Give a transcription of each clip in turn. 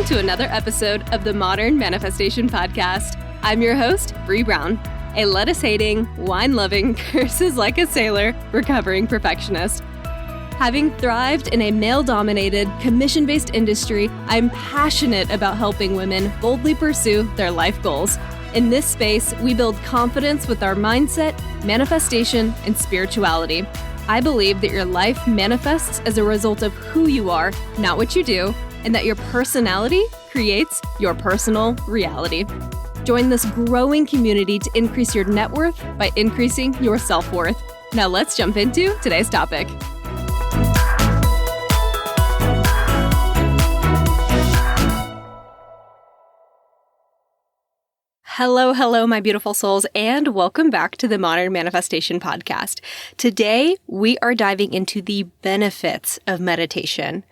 to another episode of the Modern Manifestation Podcast. I'm your host, Bree Brown, a lettuce-hating, wine-loving, curses like a sailor, recovering perfectionist. Having thrived in a male-dominated, commission-based industry, I'm passionate about helping women boldly pursue their life goals. In this space, we build confidence with our mindset, manifestation, and spirituality. I believe that your life manifests as a result of who you are, not what you do, and that your personality creates your personal reality. Join this growing community to increase your net worth by increasing your self-worth. Now let's jump into today's topic. Hello, my beautiful souls, and welcome back to the Modern Manifestation Podcast. Today, we are diving into the benefits of meditation.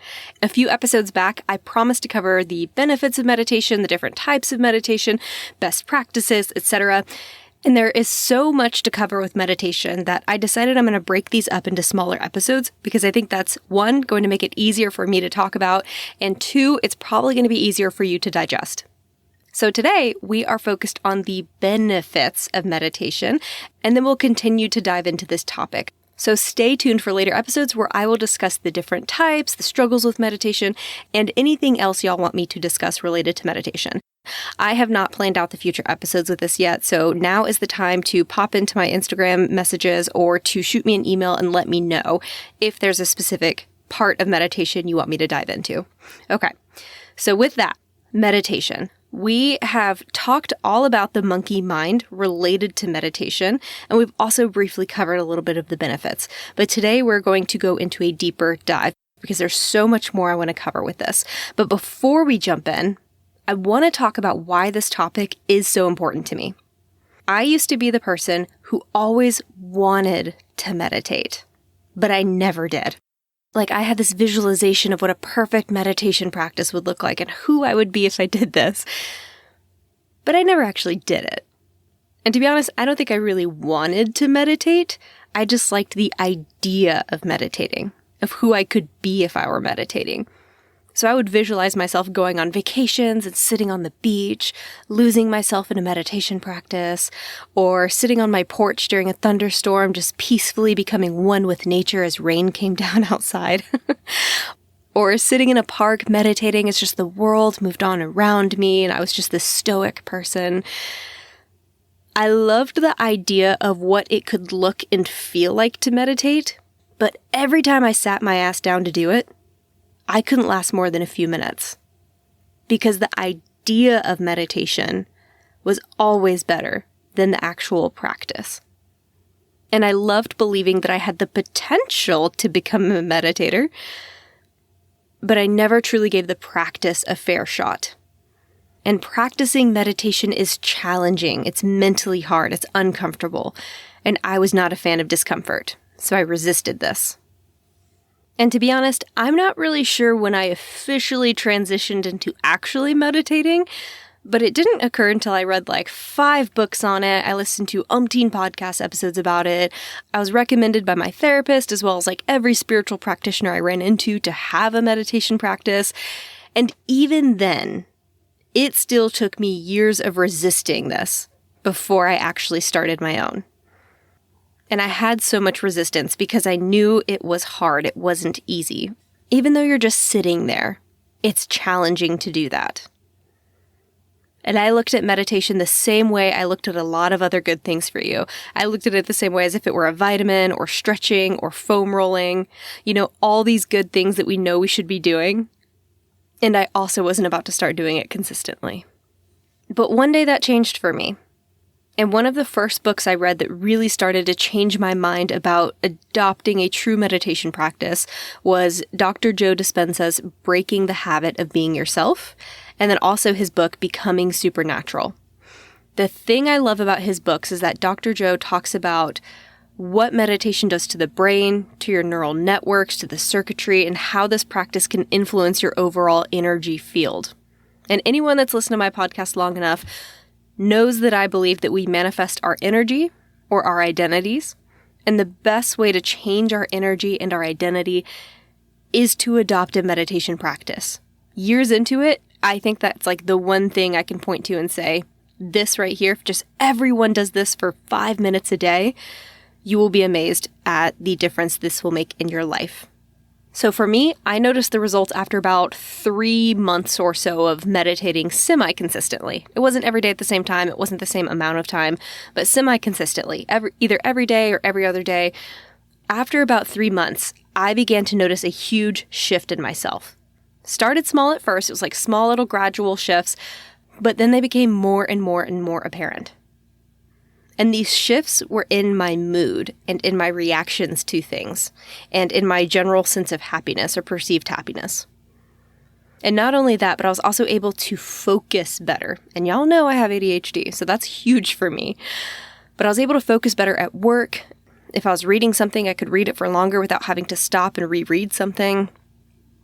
A few episodes back, I promised to cover the benefits of meditation, the different types of meditation, best practices, etc. And there is so much to cover with meditation that I decided I'm going to break these up into smaller episodes because I think that's, one, going to make it easier for me to talk about, and two, it's probably going to be easier for you to digest. So today, we are focused on the benefits of meditation, and then we'll continue to dive into this topic. So stay tuned for later episodes where I will discuss the different types, the struggles with meditation, and anything else y'all want me to discuss related to meditation. I have not planned out the future episodes with this yet, so now is the time to pop into my Instagram messages or to shoot me an email and let me know if there's a specific part of meditation you want me to dive into. Okay, so with that, meditation. We have talked all about the monkey mind related to meditation, and we've also briefly covered a little bit of the benefits. But today we're going to go into a deeper dive because there's so much more I want to cover with this. But before we jump in, I want to talk about why this topic is so important to me. I used to be the person who always wanted to meditate, but I never did. Like, I had this visualization of what a perfect meditation practice would look like and who I would be if I did this. But I never actually did it. And to be honest, I don't think I really wanted to meditate. I just liked the idea of meditating, of who I could be if I were meditating. So I would visualize myself going on vacations and sitting on the beach, losing myself in a meditation practice, or sitting on my porch during a thunderstorm, just peacefully becoming one with nature as rain came down outside. Or sitting in a park meditating as just the world moved on around me and I was just this stoic person. I loved the idea of what it could look and feel like to meditate, but every time I sat my ass down to do it, I couldn't last more than a few minutes because the idea of meditation was always better than the actual practice. And I loved believing that I had the potential to become a meditator, but I never truly gave the practice a fair shot. And practicing meditation is challenging. It's mentally hard. It's uncomfortable. And I was not a fan of discomfort, so I resisted this. And to be honest, I'm not really sure when I officially transitioned into actually meditating, but it didn't occur until I read like 5 books on it. I listened to umpteen podcast episodes about it. I was recommended by my therapist as well as like every spiritual practitioner I ran into to have a meditation practice. And even then, it still took me years of resisting this before I actually started my own. And I had so much resistance because I knew it was hard. It wasn't easy. Even though you're just sitting there, it's challenging to do that. And I looked at meditation the same way I looked at a lot of other good things for you. I looked at it the same way as if it were a vitamin or stretching or foam rolling. You know, all these good things that we know we should be doing. And I also wasn't about to start doing it consistently. But one day that changed for me. And one of the first books I read that really started to change my mind about adopting a true meditation practice was Dr. Joe Dispenza's Breaking the Habit of Being Yourself, and then also his book, Becoming Supernatural. The thing I love about his books is that Dr. Joe talks about what meditation does to the brain, to your neural networks, to the circuitry, and how this practice can influence your overall energy field. And anyone that's listened to my podcast long enough knows that I believe that we manifest our energy or our identities, and the best way to change our energy and our identity is to adopt a meditation practice. Years into it, I think that's like the one thing I can point to and say, this right here, if just everyone does this for 5 minutes a day, you will be amazed at the difference this will make in your life. So for me, I noticed the results after about 3 months or so of meditating semi-consistently. It wasn't every day at the same time. It wasn't the same amount of time, but semi-consistently, either every day or every other day. After about 3 months, I began to notice a huge shift in myself. Started small at first. It was like small little gradual shifts, but then they became more and more and more apparent. And these shifts were in my mood and in my reactions to things and in my general sense of happiness or perceived happiness. And not only that, but I was also able to focus better. And y'all know I have ADHD, so that's huge for me. But I was able to focus better at work. If I was reading something, I could read it for longer without having to stop and reread something.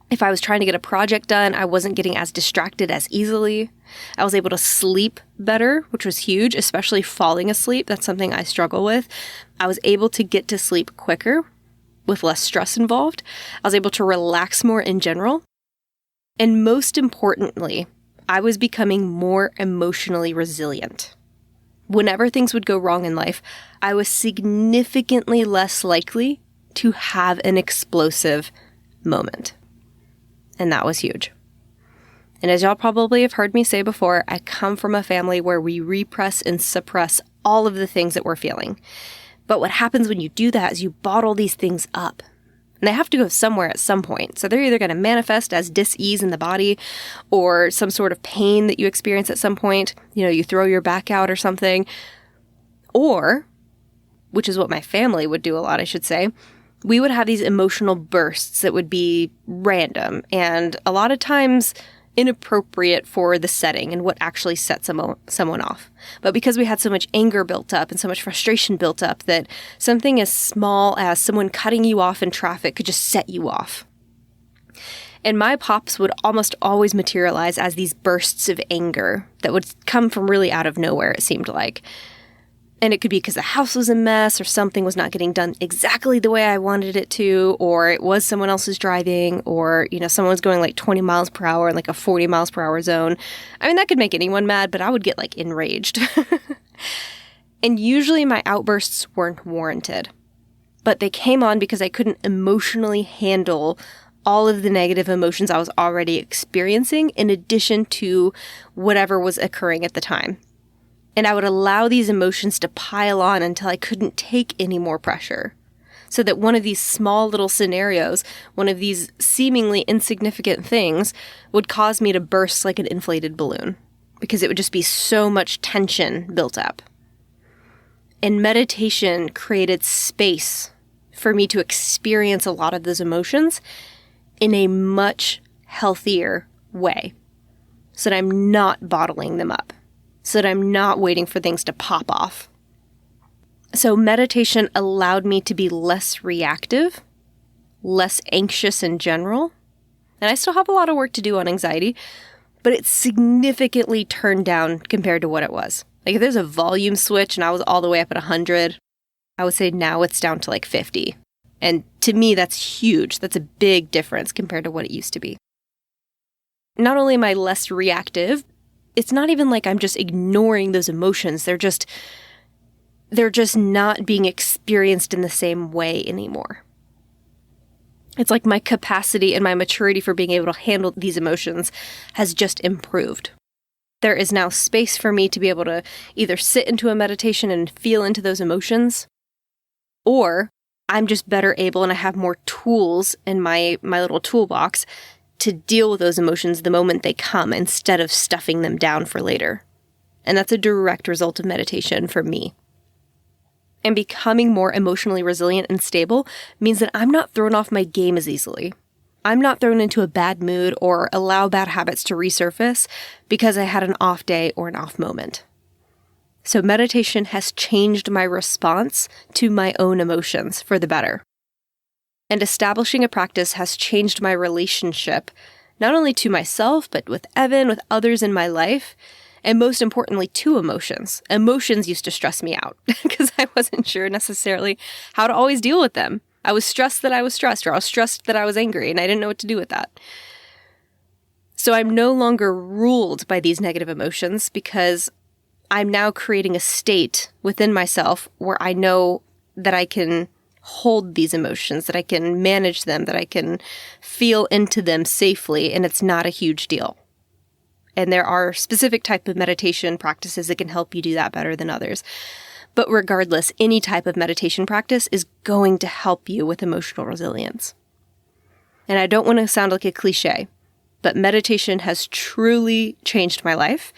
If I was trying to get a project done, I wasn't getting as distracted as easily. I was able to sleep better, which was huge, especially falling asleep. That's something I struggle with. I was able to get to sleep quicker with less stress involved. I was able to relax more in general. And most importantly, I was becoming more emotionally resilient. Whenever things would go wrong in life, I was significantly less likely to have an explosive moment. And that was huge. And as y'all probably have heard me say before, I come from a family where we repress and suppress all of the things that we're feeling. But what happens when you do that is you bottle these things up. And they have to go somewhere at some point. So they're either going to manifest as dis-ease in the body or some sort of pain that you experience at some point. You know, you throw your back out or something. Or, which is what my family would do a lot, I should say, we would have these emotional bursts that would be random and a lot of times inappropriate for the setting and what actually sets someone off. But because we had so much anger built up and so much frustration built up that something as small as someone cutting you off in traffic could just set you off. And my pops would almost always materialize as these bursts of anger that would come from really out of nowhere, it seemed like. And it could be because the house was a mess or something was not getting done exactly the way I wanted it to, or it was someone else's driving, or, you know, someone was going like 20 miles per hour in like a 40 miles per hour zone. I mean, that could make anyone mad, but I would get like enraged. And usually my outbursts weren't warranted, but they came on because I couldn't emotionally handle all of the negative emotions I was already experiencing in addition to whatever was occurring at the time. And I would allow these emotions to pile on until I couldn't take any more pressure. So that one of these small little scenarios, one of these seemingly insignificant things, would cause me to burst like an inflated balloon. Because it would just be so much tension built up. And meditation created space for me to experience a lot of those emotions in a much healthier way. So that I'm not bottling them up. So that I'm not waiting for things to pop off. So meditation allowed me to be less reactive, less anxious in general. And I still have a lot of work to do on anxiety, but it's significantly turned down compared to what it was. Like if there's a volume switch and I was all the way up at 100, I would say now it's down to like 50. And to me, that's huge. That's a big difference compared to what it used to be. Not only am I less reactive, it's not even like I'm just ignoring those emotions. They're just not being experienced in the same way anymore. It's like my capacity and my maturity for being able to handle these emotions has just improved. There is now space for me to be able to either sit into a meditation and feel into those emotions, or I'm just better able and I have more tools in my little toolbox to deal with those emotions the moment they come instead of stuffing them down for later. And that's a direct result of meditation for me. And becoming more emotionally resilient and stable means that I'm not thrown off my game as easily. I'm not thrown into a bad mood or allow bad habits to resurface because I had an off day or an off moment. So meditation has changed my response to my own emotions for the better. And establishing a practice has changed my relationship, not only to myself, but with Evan, with others in my life, and most importantly, to emotions. Emotions used to stress me out because I wasn't sure necessarily how to always deal with them. I was stressed that I was stressed, or I was stressed that I was angry, and I didn't know what to do with that. So I'm no longer ruled by these negative emotions because I'm now creating a state within myself where I know that I can hold these emotions, that I can manage them, that I can feel into them safely, and it's not a huge deal. And there are specific type of meditation practices that can help you do that better than others. But regardless, any type of meditation practice is going to help you with emotional resilience. And I don't want to sound like a cliche, but meditation has truly changed my life,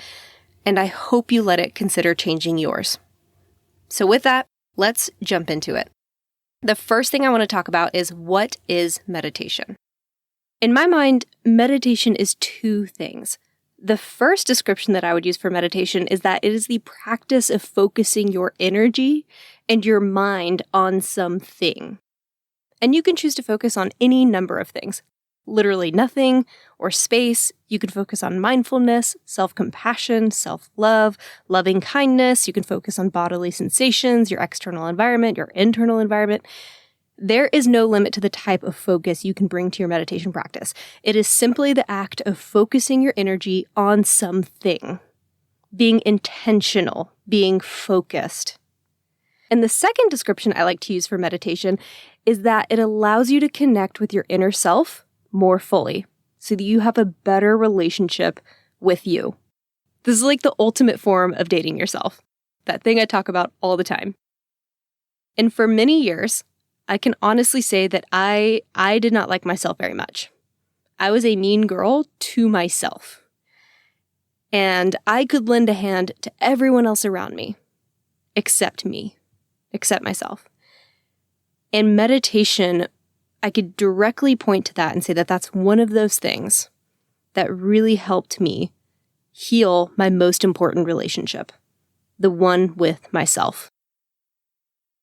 and I hope you let it consider changing yours. So with that, let's jump into it. The first thing I want to talk about is, what is meditation? In my mind, meditation is two things. The first description that I would use for meditation is that it is the practice of focusing your energy and your mind on something. And you can choose to focus on any number of things. Literally nothing or space. You can focus on mindfulness, self-compassion, self-love, loving kindness. You can focus on bodily sensations, your external environment, your internal environment. There is no limit to the type of focus you can bring to your meditation practice. It is simply the act of focusing your energy on something, being intentional, being focused. And the second description I like to use for meditation is that it allows you to connect with your inner self more fully, so that you have a better relationship with you. This is like the ultimate form of dating yourself, that thing I talk about all the time. And for many years, I can honestly say that I did not like myself very much. I was a mean girl to myself. And I could lend a hand to everyone else around me, except myself. And meditation, I could directly point to that and say that that's one of those things that really helped me heal my most important relationship, the one with myself.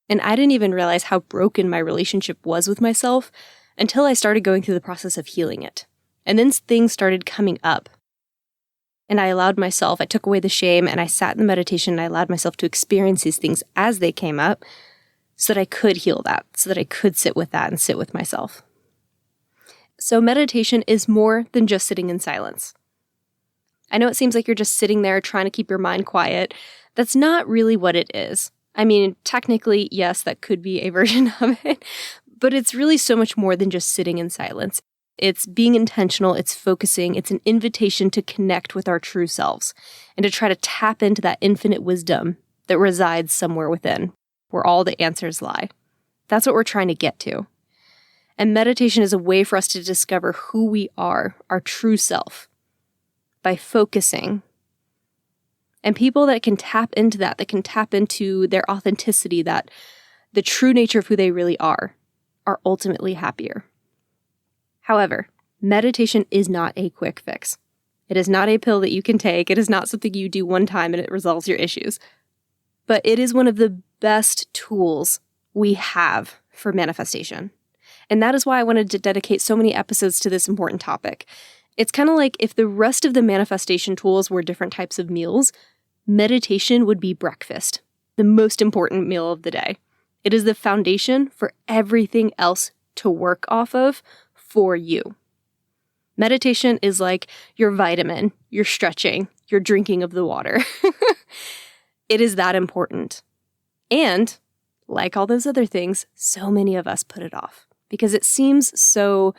And I didn't even realize how broken my relationship was with myself until I started going through the process of healing it. And then things started coming up. And I took away the shame, and I sat in the meditation and I allowed myself to experience these things as they came up, so that I could heal that, so that I could sit with that and sit with myself. So meditation is more than just sitting in silence. I know it seems like you're just sitting there trying to keep your mind quiet. That's not really what it is. I mean, technically, yes, that could be a version of it, but it's really so much more than just sitting in silence. It's being intentional, it's focusing, it's an invitation to connect with our true selves and to try to tap into that infinite wisdom that resides somewhere within, where all the answers lie. That's what we're trying to get to. And meditation is a way for us to discover who we are, our true self, by focusing. And people that can tap into that can tap into their authenticity, that the true nature of who they really are ultimately happier. However, meditation is not a quick fix. It is not a pill that you can take. It is not something you do one time and it resolves your issues. But it is one of the best tools we have for manifestation. And that is why I wanted to dedicate so many episodes to this important topic. It's kind of like if the rest of the manifestation tools were different types of meals, meditation would be breakfast, the most important meal of the day. It is the foundation for everything else to work off of for you. Meditation is like your vitamin, your stretching, your drinking of the water. It is that important. And like all those other things, so many of us put it off because it seems so,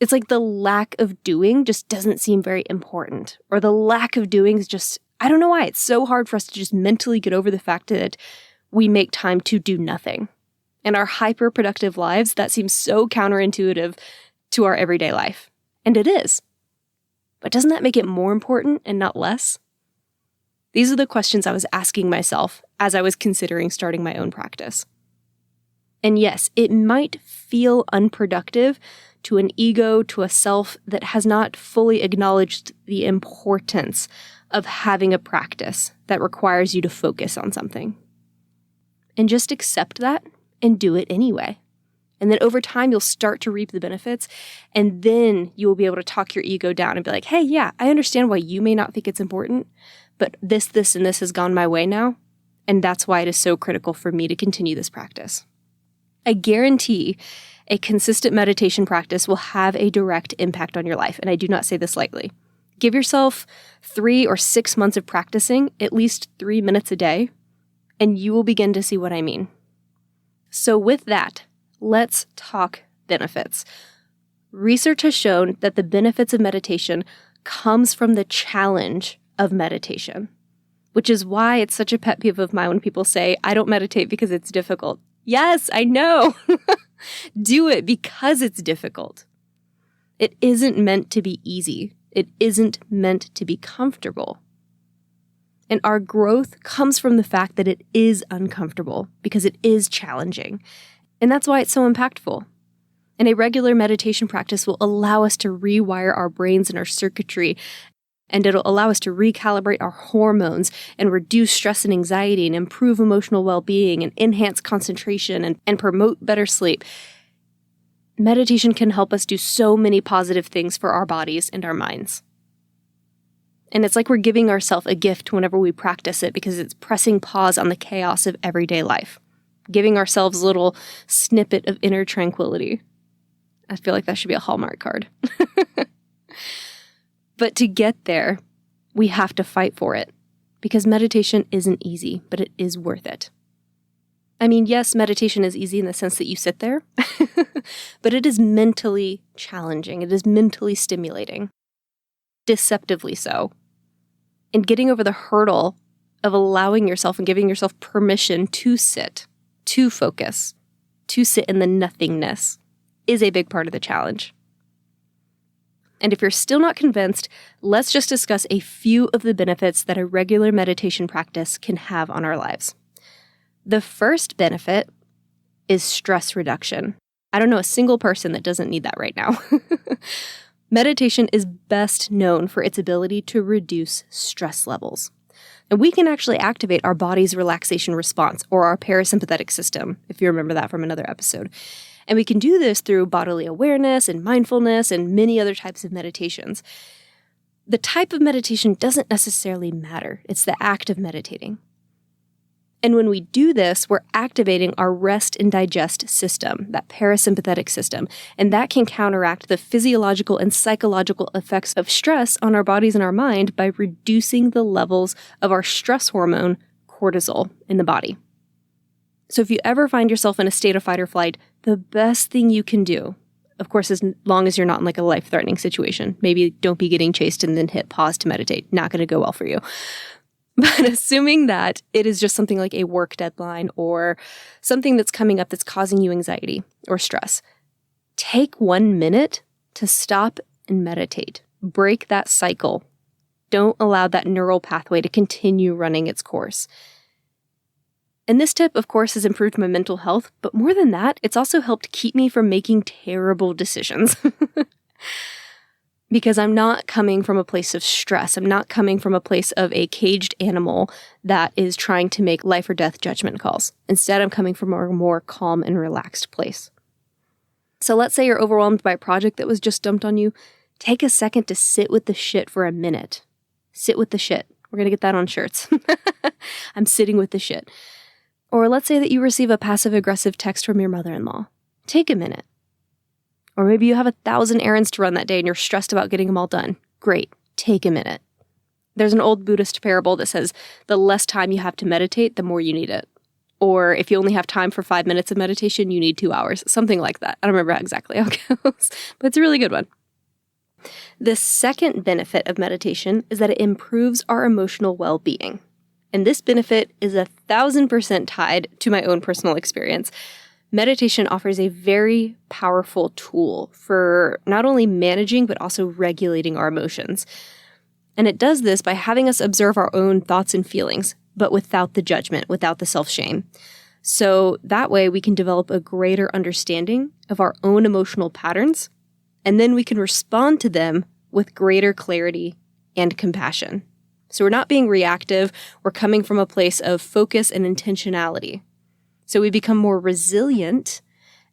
it's like the lack of doing just doesn't seem very important, or the lack of doing is just, I don't know why, it's so hard for us to just mentally get over the fact that we make time to do nothing. In our hyper-productive lives, that seems so counterintuitive to our everyday life. And it is. But doesn't that make it more important and not less? These are the questions I was asking myself as I was considering starting my own practice. And yes, it might feel unproductive to an ego, to a self that has not fully acknowledged the importance of having a practice that requires you to focus on something. And just accept that and do it anyway. And then over time, you'll start to reap the benefits, and then you will be able to talk your ego down and be like, hey, yeah, I understand why you may not think it's important, but this, and this has gone my way now, and that's why it is so critical for me to continue this practice. I guarantee a consistent meditation practice will have a direct impact on your life, and I do not say this lightly. Give yourself 3 or 6 months of practicing at least 3 minutes a day, and you will begin to see what I mean. So with that, let's talk benefits. Research has shown that the benefits of meditation comes from the challenge of meditation, which is why it's such a pet peeve of mine when people say, I don't meditate because it's difficult. Yes, I know. Do it because it's difficult. It isn't meant to be easy. It isn't meant to be comfortable. And our growth comes from the fact that it is uncomfortable because it is challenging. And that's why it's so impactful. And a regular meditation practice will allow us to rewire our brains and our circuitry, and it'll allow us to recalibrate our hormones and reduce stress and anxiety and improve emotional well-being and enhance concentration and promote better sleep. Meditation can help us do so many positive things for our bodies and our minds. And it's like we're giving ourselves a gift whenever we practice it because it's pressing pause on the chaos of everyday life, giving ourselves a little snippet of inner tranquility. I feel like that should be a Hallmark card. But to get there, we have to fight for it because meditation isn't easy, but it is worth it. I mean, yes, meditation is easy in the sense that you sit there, but it is mentally challenging. It is mentally stimulating, deceptively so. And getting over the hurdle of allowing yourself and giving yourself permission to sit, to focus, to sit in the nothingness is a big part of the challenge. And if you're still not convinced, let's just discuss a few of the benefits that a regular meditation practice can have on our lives. The first benefit is stress reduction. I don't know a single person that doesn't need that right now. Meditation is best known for its ability to reduce stress levels. And we can actually activate our body's relaxation response, or our parasympathetic system, if you remember that from another episode. And we can do this through bodily awareness and mindfulness and many other types of meditations. The type of meditation doesn't necessarily matter. It's the act of meditating. And when we do this, we're activating our rest and digest system, that parasympathetic system, and that can counteract the physiological and psychological effects of stress on our bodies and our mind by reducing the levels of our stress hormone, cortisol, in the body. So if you ever find yourself in a state of fight or flight, the best thing you can do, of course, as long as you're not in like a life-threatening situation, maybe don't be getting chased and then hit pause to meditate, not going to go well for you. But assuming that it is just something like a work deadline or something that's coming up that's causing you anxiety or stress, take 1 minute to stop and meditate. Break that cycle. Don't allow that neural pathway to continue running its course. And this tip, of course, has improved my mental health, but more than that, it's also helped keep me from making terrible decisions. Because I'm not coming from a place of stress. I'm not coming from a place of a caged animal that is trying to make life or death judgment calls. Instead, I'm coming from a more calm and relaxed place. So let's say you're overwhelmed by a project that was just dumped on you. Take a second to sit with the shit for a minute. Sit with the shit. We're going to get that on shirts. I'm sitting with the shit. Or let's say that you receive a passive-aggressive text from your mother-in-law. Take a minute. Or maybe you have 1,000 errands to run that day and you're stressed about getting them all done. Great. Take a minute. There's an old Buddhist parable that says the less time you have to meditate, the more you need it. Or if you only have time for 5 minutes of meditation, you need 2 hours. Something like that. I don't remember exactly how it goes, but it's a really good one. The second benefit of meditation is that it improves our emotional well-being. And this benefit is 1,000% tied to my own personal experience. Meditation offers a very powerful tool for not only managing, but also regulating our emotions. And it does this by having us observe our own thoughts and feelings, but without the judgment, without the self-shame. So that way we can develop a greater understanding of our own emotional patterns, and then we can respond to them with greater clarity and compassion. So we're not being reactive, we're coming from a place of focus and intentionality. So we become more resilient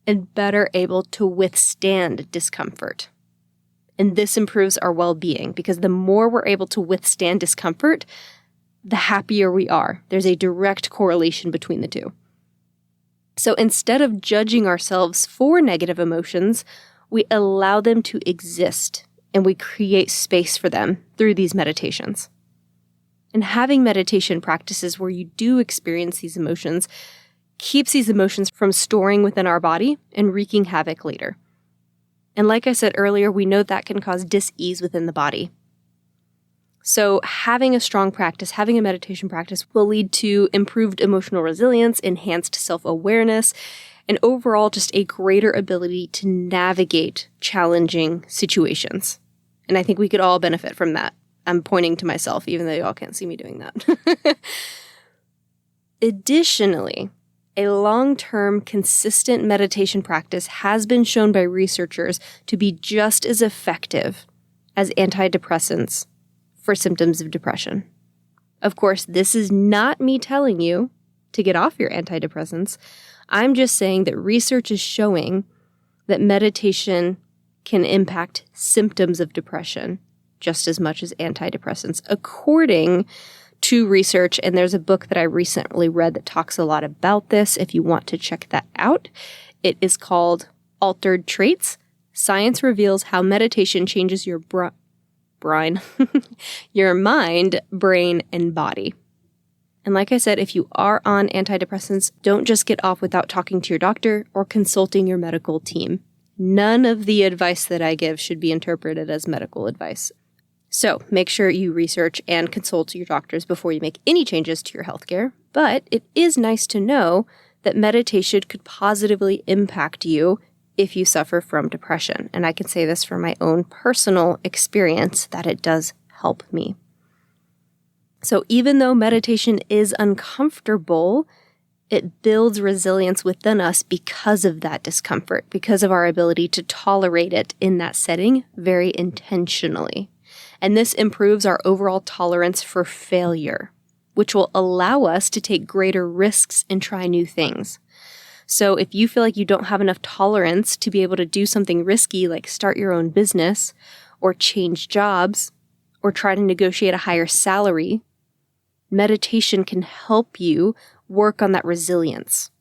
and better able to withstand discomfort. And this improves our well-being because the more we're able to withstand discomfort, the happier we are. There's a direct correlation between the two. So instead of judging ourselves for negative emotions, we allow them to exist and we create space for them through these meditations. And having meditation practices where you do experience these emotions keeps these emotions from storing within our body and wreaking havoc later. And like I said earlier, we know that can cause dis-ease within the body. So having a strong practice, having a meditation practice will lead to improved emotional resilience, enhanced self-awareness, and overall just a greater ability to navigate challenging situations. And I think we could all benefit from that. I'm pointing to myself, even though you all can't see me doing that. Additionally, a long-term, consistent meditation practice has been shown by researchers to be just as effective as antidepressants for symptoms of depression. Of course, this is not me telling you to get off your antidepressants. I'm just saying that research is showing that meditation can impact symptoms of depression just as much as antidepressants, according to research. And there's a book that I recently read that talks a lot about this. If you want to check that out, it is called Altered Traits. Science Reveals How Meditation Changes Your your mind, brain, and body. And like I said, if you are on antidepressants, don't just get off without talking to your doctor or consulting your medical team. None of the advice that I give should be interpreted as medical advice. So make sure you research and consult your doctors before you make any changes to your healthcare. But it is nice to know that meditation could positively impact you if you suffer from depression. And I can say this from my own personal experience that it does help me. So even though meditation is uncomfortable, it builds resilience within us because of that discomfort, because of our ability to tolerate it in that setting very intentionally. And this improves our overall tolerance for failure, which will allow us to take greater risks and try new things. So if you feel like you don't have enough tolerance to be able to do something risky like start your own business or change jobs or try to negotiate a higher salary, meditation can help you work on that resilience.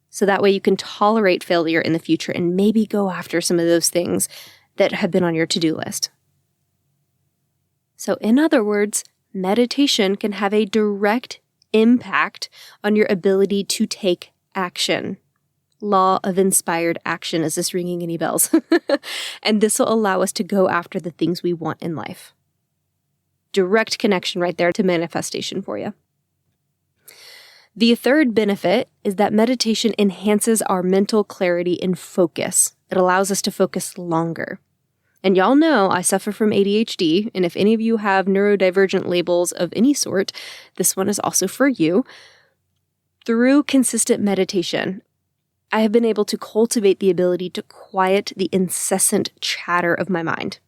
So that way you can tolerate failure in the future and maybe go after some of those things that have been on your to-do list. So in other words, meditation can have a direct impact on your ability to take action. Law of inspired action. Is this ringing any bells? And this will allow us to go after the things we want in life. Direct connection right there to manifestation for you. The third benefit is that meditation enhances our mental clarity and focus. It allows us to focus longer. And y'all know I suffer from ADHD, and if any of you have neurodivergent labels of any sort, this one is also for you. Through consistent meditation, I have been able to cultivate the ability to quiet the incessant chatter of my mind.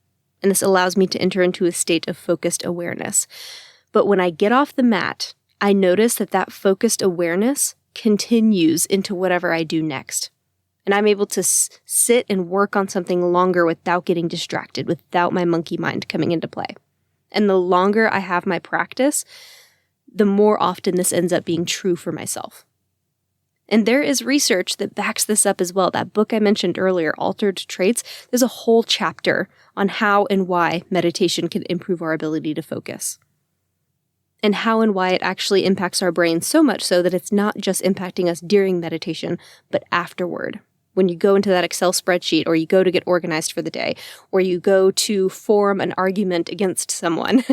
And this allows me to enter into a state of focused awareness. But when I get off the mat, I notice that focused awareness continues into whatever I do next. And I'm able to sit and work on something longer without getting distracted, without my monkey mind coming into play. And the longer I have my practice, the more often this ends up being true for myself. And there is research that backs this up as well. That book I mentioned earlier, Altered Traits, there's a whole chapter on how and why meditation can improve our ability to focus. And how and why it actually impacts our brain so much so that it's not just impacting us during meditation, but afterward. When you go into that Excel spreadsheet, or you go to get organized for the day, or you go to form an argument against someone,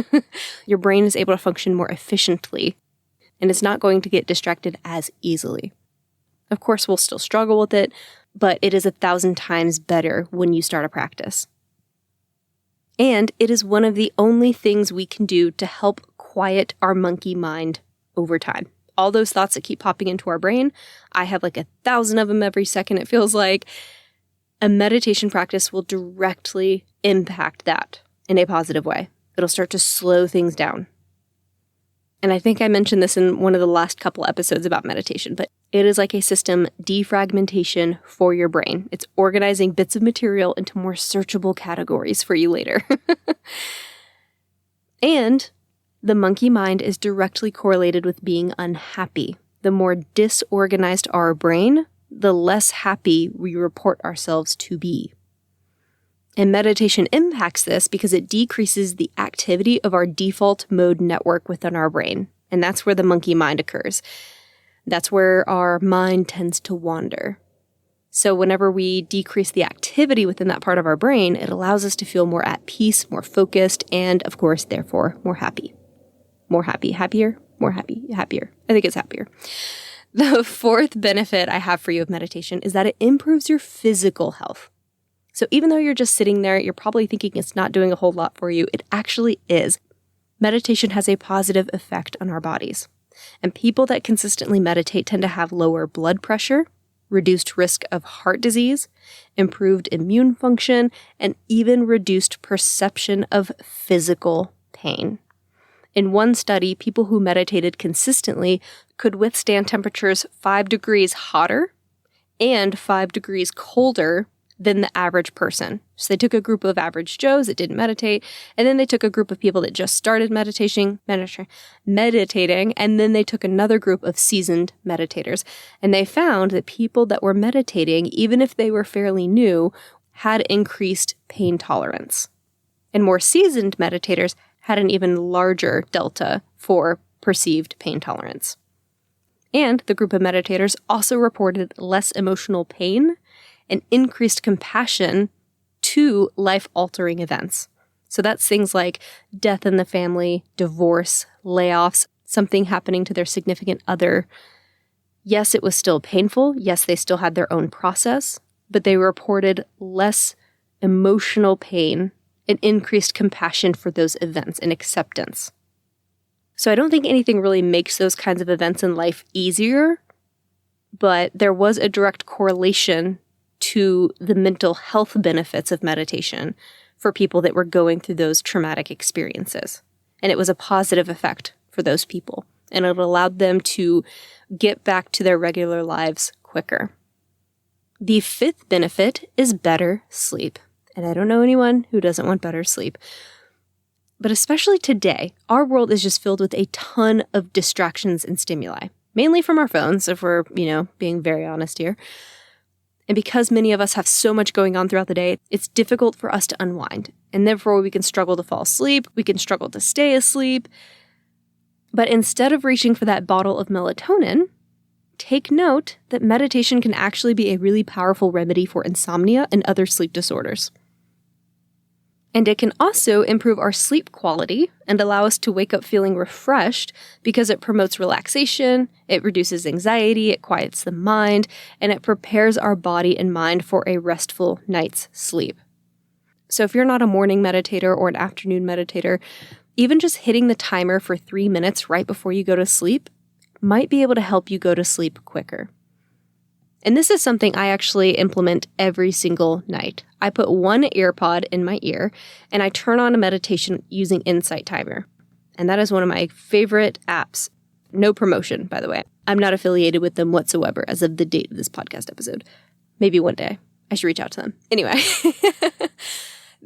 your brain is able to function more efficiently, and it's not going to get distracted as easily. Of course, we'll still struggle with it, but it is 1,000 times better when you start a practice. And it is one of the only things we can do to help quiet our monkey mind over time. All those thoughts that keep popping into our brain, I have like 1,000 of them every second, it feels like. A meditation practice will directly impact that in a positive way. It'll start to slow things down. And I think I mentioned this in one of the last couple episodes about meditation, but it is like a system defragmentation for your brain. It's organizing bits of material into more searchable categories for you later. And the monkey mind is directly correlated with being unhappy. The more disorganized our brain, the less happy we report ourselves to be. And meditation impacts this because it decreases the activity of our default mode network within our brain. And that's where the monkey mind occurs. That's where our mind tends to wander. So whenever we decrease the activity within that part of our brain, it allows us to feel more at peace, more focused, and of course, therefore, more happy. More happy, happier, more happy, happier. I think it's happier. The fourth benefit I have for you of meditation is that it improves your physical health. So even though you're just sitting there, you're probably thinking it's not doing a whole lot for you. It actually is. Meditation has a positive effect on our bodies. And people that consistently meditate tend to have lower blood pressure, reduced risk of heart disease, improved immune function, and even reduced perception of physical pain. In one study, people who meditated consistently could withstand temperatures 5 degrees hotter and 5 degrees colder than the average person. So they took a group of average Joes that didn't meditate, and then they took a group of people that just started meditating, and then they took another group of seasoned meditators. And they found that people that were meditating, even if they were fairly new, had increased pain tolerance. And more seasoned meditators had an even larger delta for perceived pain tolerance. And the group of meditators also reported less emotional pain and increased compassion to life-altering events. So that's things like death in the family, divorce, layoffs, something happening to their significant other. Yes, it was still painful. Yes, they still had their own process, but they reported less emotional pain and increased compassion for those events and acceptance. So I don't think anything really makes those kinds of events in life easier, but there was a direct correlation to the mental health benefits of meditation for people that were going through those traumatic experiences. And it was a positive effect for those people. And it allowed them to get back to their regular lives quicker. The fifth benefit is better sleep. And I don't know anyone who doesn't want better sleep. But especially today, our world is just filled with a ton of distractions and stimuli, mainly from our phones, if we're, being very honest here. And because many of us have so much going on throughout the day, it's difficult for us to unwind. And therefore, we can struggle to fall asleep. We can struggle to stay asleep. But instead of reaching for that bottle of melatonin, take note that meditation can actually be a really powerful remedy for insomnia and other sleep disorders. And it can also improve our sleep quality and allow us to wake up feeling refreshed because it promotes relaxation, it reduces anxiety, it quiets the mind, and it prepares our body and mind for a restful night's sleep. So if you're not a morning meditator or an afternoon meditator, even just hitting the timer for 3 minutes right before you go to sleep might be able to help you go to sleep quicker. And this is something I actually implement every single night. I put one AirPod in my ear and I turn on a meditation using Insight Timer. And that is one of my favorite apps. No promotion, by the way. I'm not affiliated with them whatsoever as of the date of this podcast episode. Maybe one day I should reach out to them. Anyway,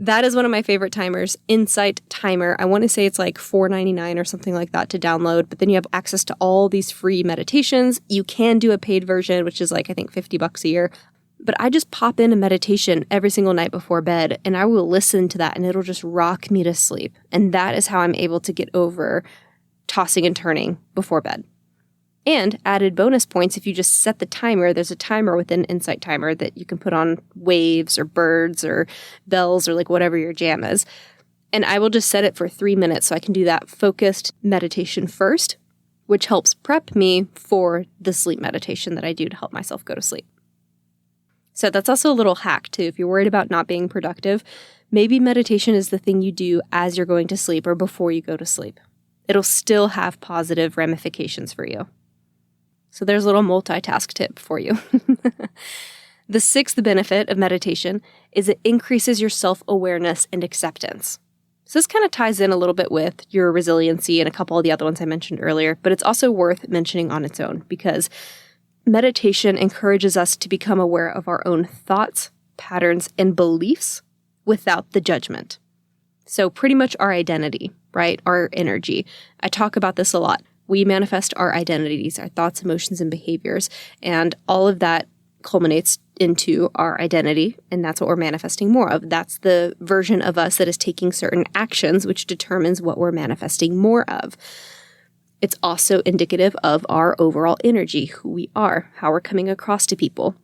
that is one of my favorite timers, Insight Timer. I want to say it's like $4.99 or something like that to download, but then you have access to all these free meditations. You can do a paid version, which is like, I think, $50 a year. But I just pop in a meditation every single night before bed, and I will listen to that, and it'll just rock me to sleep. And that is how I'm able to get over tossing and turning before bed. And added bonus points, if you just set the timer, there's a timer within Insight Timer that you can put on waves or birds or bells or like whatever your jam is. And I will just set it for 3 minutes so I can do that focused meditation first, which helps prep me for the sleep meditation that I do to help myself go to sleep. So that's also a little hack too. If you're worried about not being productive, maybe meditation is the thing you do as you're going to sleep or before you go to sleep. It'll still have positive ramifications for you. So there's a little multitask tip for you. The sixth benefit of meditation is it increases your self-awareness and acceptance. So this kind of ties in a little bit with your resiliency and a couple of the other ones I mentioned earlier, but it's also worth mentioning on its own because meditation encourages us to become aware of our own thoughts, patterns, and beliefs without the judgment. So pretty much our identity, right? Our energy. I talk about this a lot. We manifest our identities, our thoughts, emotions, and behaviors, and all of that culminates into our identity, and that's what we're manifesting more of. That's the version of us that is taking certain actions, which determines what we're manifesting more of. It's also indicative of our overall energy, who we are, how we're coming across to people.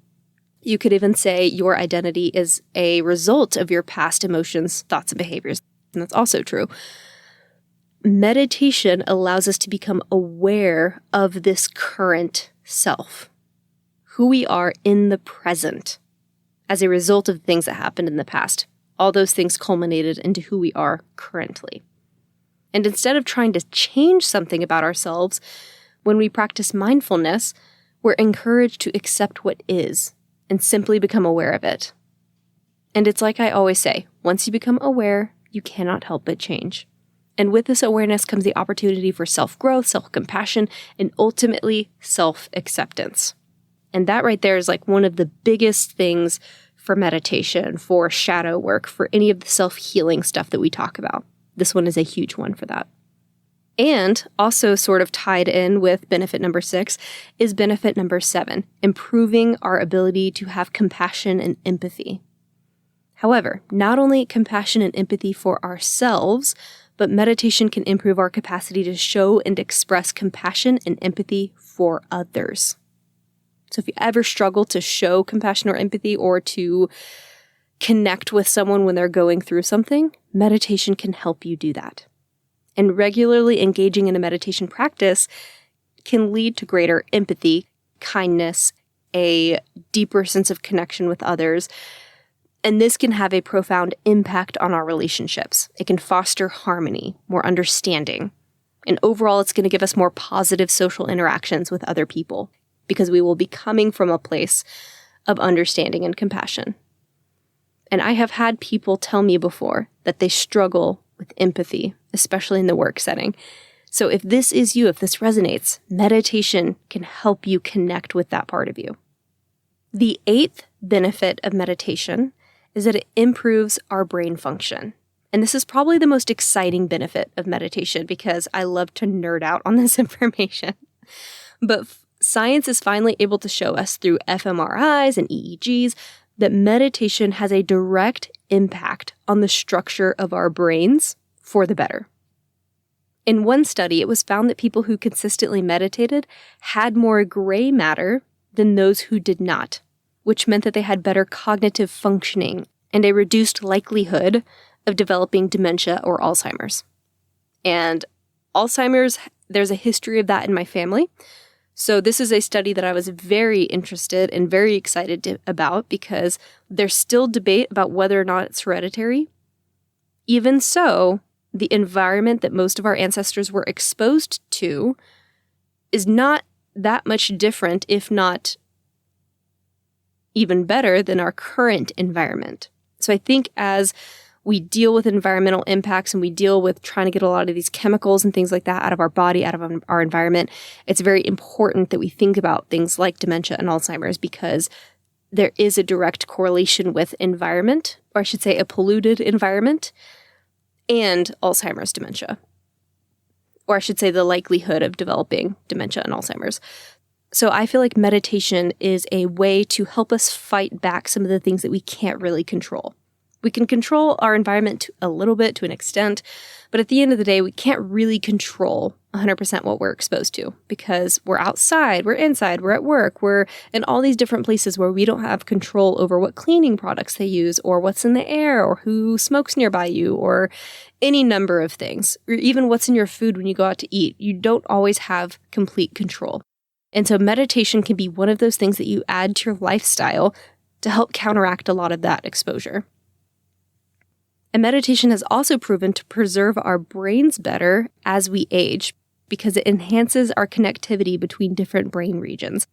You could even say your identity is a result of your past emotions, thoughts, and behaviors, and that's also true. Meditation allows us to become aware of this current self, who we are in the present as a result of things that happened in the past. All those things culminated into who we are currently. And instead of trying to change something about ourselves, when we practice mindfulness, we're encouraged to accept what is and simply become aware of it. And it's like I always say, once you become aware, you cannot help but change. And with this awareness comes the opportunity for self-growth, self-compassion, and ultimately self-acceptance. And that right there is like one of the biggest things for meditation, for shadow work, for any of the self-healing stuff that we talk about. This one is a huge one for that. And also sort of tied in with benefit number 6 is benefit number 7, improving our ability to have compassion and empathy. However, not only compassion and empathy for ourselves, but meditation can improve our capacity to show and express compassion and empathy for others. So if you ever struggle to show compassion or empathy or to connect with someone when they're going through something, meditation can help you do that. And regularly engaging in a meditation practice can lead to greater empathy, kindness, a deeper sense of connection with others. And this can have a profound impact on our relationships. It can foster harmony, more understanding. And overall, it's going to give us more positive social interactions with other people because we will be coming from a place of understanding and compassion. And I have had people tell me before that they struggle with empathy, especially in the work setting. So if this is you, if this resonates, meditation can help you connect with that part of you. The 8th benefit of meditation is that it improves our brain function. And this is probably the most exciting benefit of meditation because I love to nerd out on this information. But science is finally able to show us through fMRIs and EEGs that meditation has a direct impact on the structure of our brains for the better. In one study, it was found that people who consistently meditated had more gray matter than those who did not, which meant that they had better cognitive functioning and a reduced likelihood of developing dementia or Alzheimer's. And Alzheimer's, there's a history of that in my family. So this is a study that I was very interested and very excited about because there's still debate about whether or not it's hereditary. Even so, the environment that most of our ancestors were exposed to is not that much different, if not even better than our current environment. So I think as we deal with environmental impacts and we deal with trying to get a lot of these chemicals and things like that out of our body, out of our environment, it's very important that we think about things like dementia and Alzheimer's because there is a direct correlation with environment, or I should say a polluted environment, and Alzheimer's dementia. Or I should say the likelihood of developing dementia and Alzheimer's. So I feel like meditation is a way to help us fight back some of the things that we can't really control. We can control our environment a little bit to an extent, but at the end of the day, we can't really control 100% what we're exposed to because we're outside, we're inside, we're at work, we're in all these different places where we don't have control over what cleaning products they use or what's in the air or who smokes nearby you or any number of things, or even what's in your food when you go out to eat. You don't always have complete control. And so meditation can be one of those things that you add to your lifestyle to help counteract a lot of that exposure. And meditation has also proven to preserve our brains better as we age because it enhances our connectivity between different brain regions.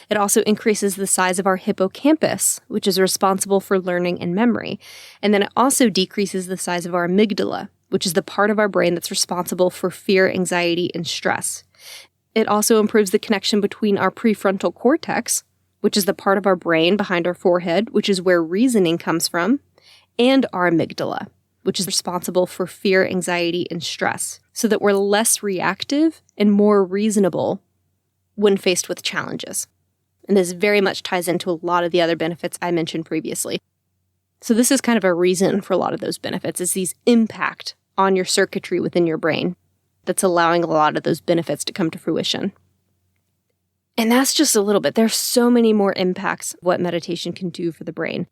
It also increases the size of our hippocampus, which is responsible for learning and memory. And then it also decreases the size of our amygdala, which is the part of our brain that's responsible for fear, anxiety, and stress. It also improves the connection between our prefrontal cortex, which is the part of our brain behind our forehead, which is where reasoning comes from, and our amygdala, which is responsible for fear, anxiety, and stress, so that we're less reactive and more reasonable when faced with challenges. And this very much ties into a lot of the other benefits I mentioned previously. So this is kind of a reason for a lot of those benefits, is these impact on your circuitry within your brain that's allowing a lot of those benefits to come to fruition. And that's just a little bit. There's so many more impacts of what meditation can do for the brain.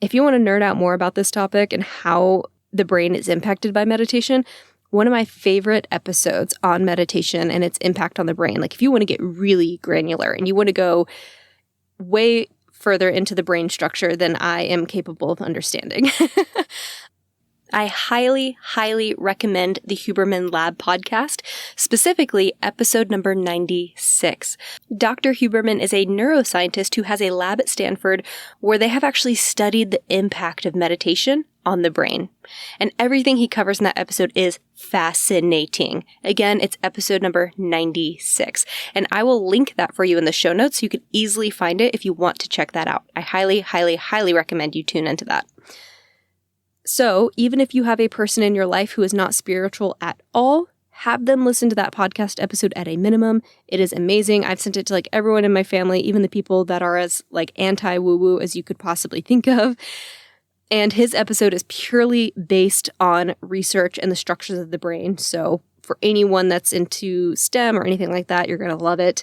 If you want to nerd out more about this topic and how the brain is impacted by meditation, one of my favorite episodes on meditation and its impact on the brain, like if you want to get really granular and you want to go way further into the brain structure than I am capable of understanding, I highly, highly recommend the Huberman Lab podcast, specifically episode number 96. Dr. Huberman is a neuroscientist who has a lab at Stanford where they have actually studied the impact of meditation on the brain. And everything he covers in that episode is fascinating. Again, it's episode number 96. And I will link that for you in the show notes so you can easily find it if you want to check that out. I highly, highly, highly recommend you tune into that. So even if you have a person in your life who is not spiritual at all, have them listen to that podcast episode at a minimum. It is amazing. I've sent it to like everyone in my family, even the people that are as like anti-woo-woo as you could possibly think of. And his episode is purely based on research and the structures of the brain. So for anyone that's into STEM or anything like that, you're going to love it.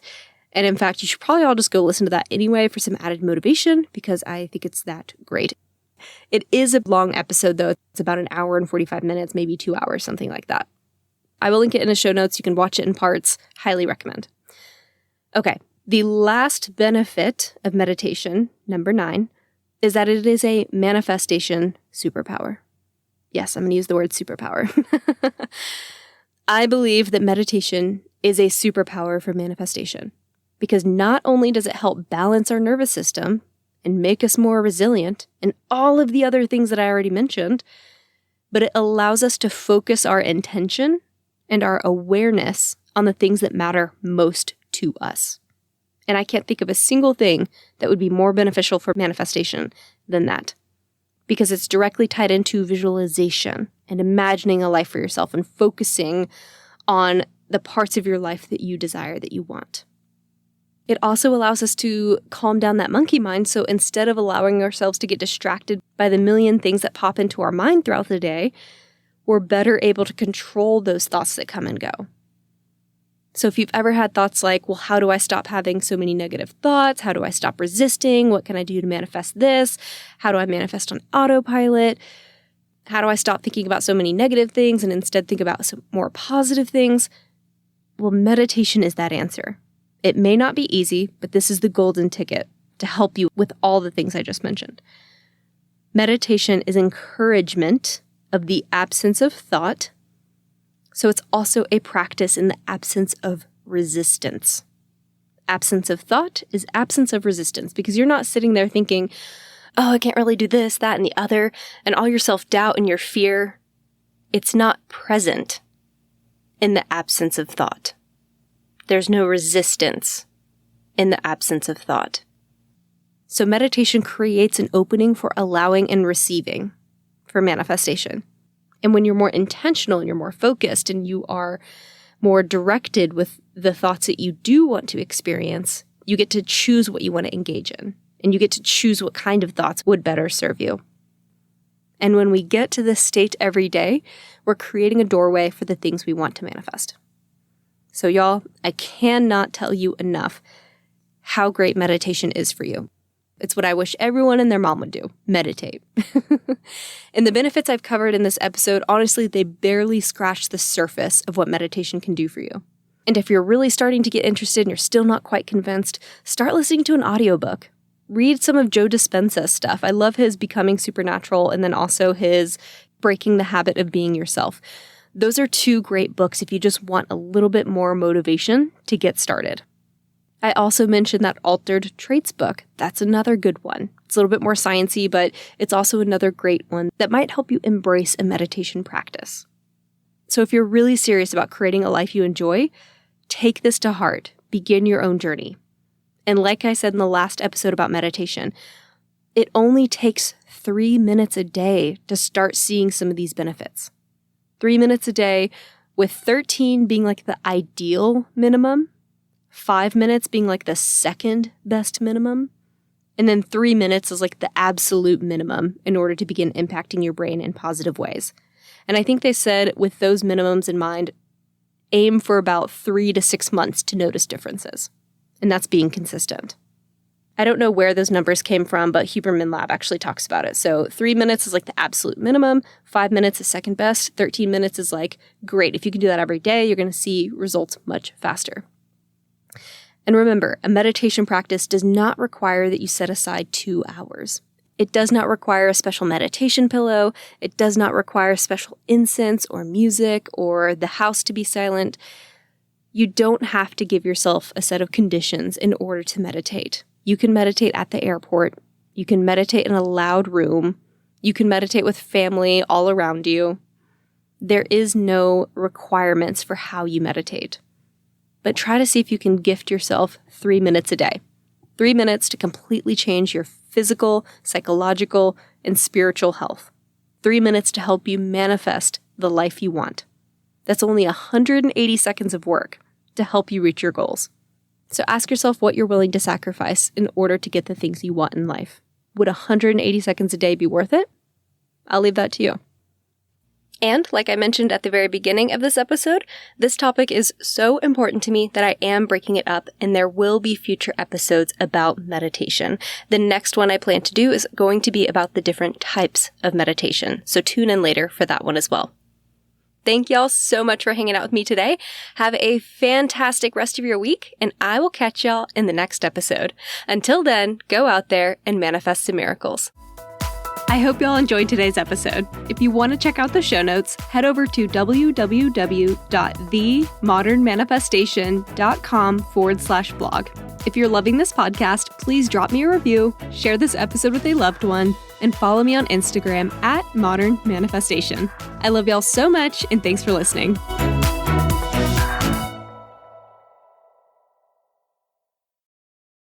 And in fact, you should probably all just go listen to that anyway for some added motivation because I think it's that great. It is a long episode, though. It's about an hour and 45 minutes, maybe 2 hours, something like that. I will link it in the show notes. You can watch it in parts. Highly recommend. Okay, the last benefit of meditation, number 9, is that it is a manifestation superpower. Yes, I'm going to use the word superpower. I believe that meditation is a superpower for manifestation because not only does it help balance our nervous system and make us more resilient, and all of the other things that I already mentioned, but it allows us to focus our intention and our awareness on the things that matter most to us. And I can't think of a single thing that would be more beneficial for manifestation than that, because it's directly tied into visualization and imagining a life for yourself and focusing on the parts of your life that you desire, that you want. It also allows us to calm down that monkey mind. So instead of allowing ourselves to get distracted by the million things that pop into our mind throughout the day, we're better able to control those thoughts that come and go. So if you've ever had thoughts like, well, how do I stop having so many negative thoughts? How do I stop resisting? What can I do to manifest this? How do I manifest on autopilot? How do I stop thinking about so many negative things and instead think about some more positive things? Well, meditation is that answer. It may not be easy, but this is the golden ticket to help you with all the things I just mentioned. Meditation is encouragement of the absence of thought. So it's also a practice in the absence of resistance. Absence of thought is absence of resistance because you're not sitting there thinking, oh, I can't really do this, that, and the other, and all your self-doubt and your fear. It's not present in the absence of thought. There's no resistance in the absence of thought. So meditation creates an opening for allowing and receiving for manifestation. And when you're more intentional and you're more focused and you are more directed with the thoughts that you do want to experience, you get to choose what you want to engage in. And you get to choose what kind of thoughts would better serve you. And when we get to this state every day, we're creating a doorway for the things we want to manifest. So y'all, I cannot tell you enough how great meditation is for you. It's what I wish everyone and their mom would do, meditate. And the benefits I've covered in this episode, honestly, they barely scratch the surface of what meditation can do for you. And if you're really starting to get interested and you're still not quite convinced, start listening to an audiobook. Read some of Joe Dispenza's stuff. I love his Becoming Supernatural and then also his Breaking the Habit of Being Yourself. Those are 2 great books if you just want a little bit more motivation to get started. I also mentioned that Altered Traits book. That's another good one. It's a little bit more sciencey, but it's also another great one that might help you embrace a meditation practice. So if you're really serious about creating a life you enjoy, take this to heart. Begin your own journey. And like I said in the last episode about meditation, it only takes 3 minutes a day to start seeing some of these benefits. 3 minutes a day, with 13 being like the ideal minimum. 5 minutes being like the second best minimum, and then 3 minutes is like the absolute minimum in order to begin impacting your brain in positive ways. And I think they said with those minimums in mind, aim for about 3 to 6 months to notice differences. And that's being consistent. I don't know where those numbers came from, but Huberman Lab actually talks about it. So 3 minutes is like the absolute minimum, 5 minutes is second best, 13 minutes is like, great. If you can do that every day, you're going to see results much faster. And remember, a meditation practice does not require that you set aside 2 hours. It does not require a special meditation pillow. It does not require special incense or music or the house to be silent. You don't have to give yourself a set of conditions in order to meditate. You can meditate at the airport. You can meditate in a loud room. You can meditate with family all around you. There is no requirements for how you meditate. But try to see if you can gift yourself 3 minutes a day. 3 minutes to completely change your physical, psychological, and spiritual health. 3 minutes to help you manifest the life you want. That's only 180 seconds of work to help you reach your goals. So ask yourself what you're willing to sacrifice in order to get the things you want in life. Would 180 seconds a day be worth it? I'll leave that to you. And like I mentioned at the very beginning of this episode, this topic is so important to me that I am breaking it up, and there will be future episodes about meditation. The next one I plan to do is going to be about the different types of meditation. So tune in later for that one as well. Thank y'all so much for hanging out with me today. Have a fantastic rest of your week, and I will catch y'all in the next episode. Until then, go out there and manifest some miracles. I hope y'all enjoyed today's episode. If you want to check out the show notes, head over to www.themodernmanifestation.com/blog. If you're loving this podcast, please drop me a review, share this episode with a loved one, and follow me on Instagram @modernmanifestation. I love y'all so much, and thanks for listening.